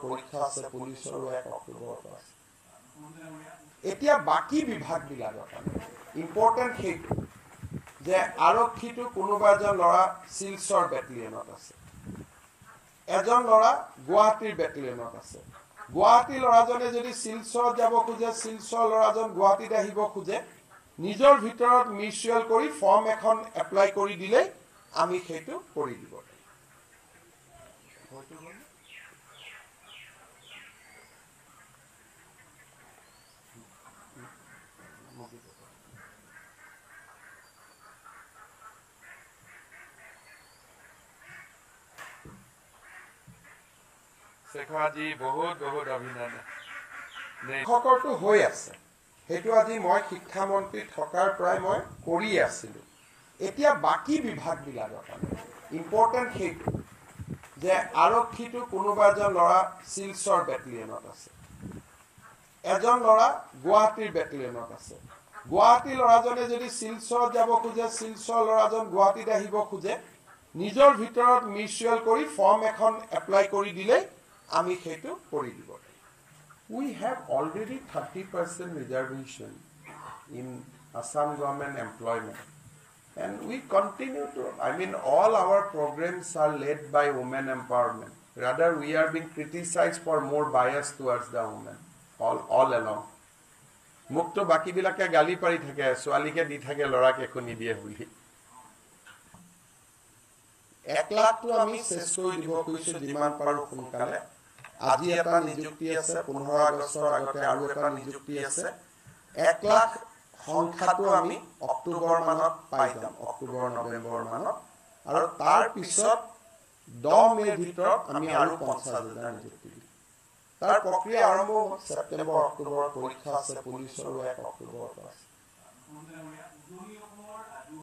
পৰীক্ষা আছে পুলিচৰো 1 অক্টোবৰত আছে এতিয়া বাকি বিভাগবিলাকৰ ইম্পৰ্টেন্ট হেতু যে আৰক্ষীটো কোনোবা এজন লৰা সিলচৰ বেটেলিয়নত আছে এজন লৰা গুৱাহাটীৰ বেটেলিয়নত আছে গুৱাহাটী লৰাজনে যদি সিলচৰত যাব খোজে সিলচৰ লৰাজন গুৱাহাটীত আহিব খোজে নিজৰ ভিতৰত মিউচুৱেল কৰি ফৰ্ম এখন এপ্লাই কৰি দিলে আমি সেইটো কৰি দিব শেখৰাজী বহুত বহুত অভিনন্দন শিক্ষকৰটো হৈ আছে হেতু আজি মই শিক্ষা মন্ত্ৰী থকাৰ প্ৰায় মই কৰি আছিলো এতিয়া বাকি বিভাগবিলাকৰ ইম্পৰ্টেন্ট হেতু যে আৰক্ষীটো কোনোবা এজন লৰা সিলচৰ বেটেলিয়নত আছে এজন লৰা গুৱাহাটীৰ বেটেলিয়নত আছে গুৱাহাটী লৰাজনে যদি সিলচৰত যাব খোজে সিলচৰ লৰাজন গুৱাহাটীত আহিব খোজে নিজৰ ভিতৰত মিউচুৱেল কৰি ফৰ্ম এখন এপ্লাই কৰি দিলে আমি সেইটো কৰি দিব We have already 30% reservation in Assam government employment. And we continue to, all our programs are led by women empowerment. Rather, we are being criticized for more bias towards the women, all along. Mukto baki bilake gali pari thake, swalike di thake lora ke ko nidiye buli. 1 lakh to ami shesh kori dibo koise jiman paru sonkale. আজি এটা নিযুক্তি আছে 15 আগষ্টৰ আগতে আৰু এটা নিযুক্তি আছে 1 লাখ সংখ্যাটো আমি অক্টোবৰ মানত পাই যাম অক্টোবৰ নৱেম্বৰ মানত আৰু তাৰ পিছত 10 মেৰ ভিতৰত আমি আৰু 50,000 নিযুক্তি দিম তাৰ প্ৰক্ৰিয়া আৰম্ভ ছেপ্টেম্বৰ অক্টোবৰ পৰীক্ষা আছে পুলিচৰো 1 অক্টোবৰত আছে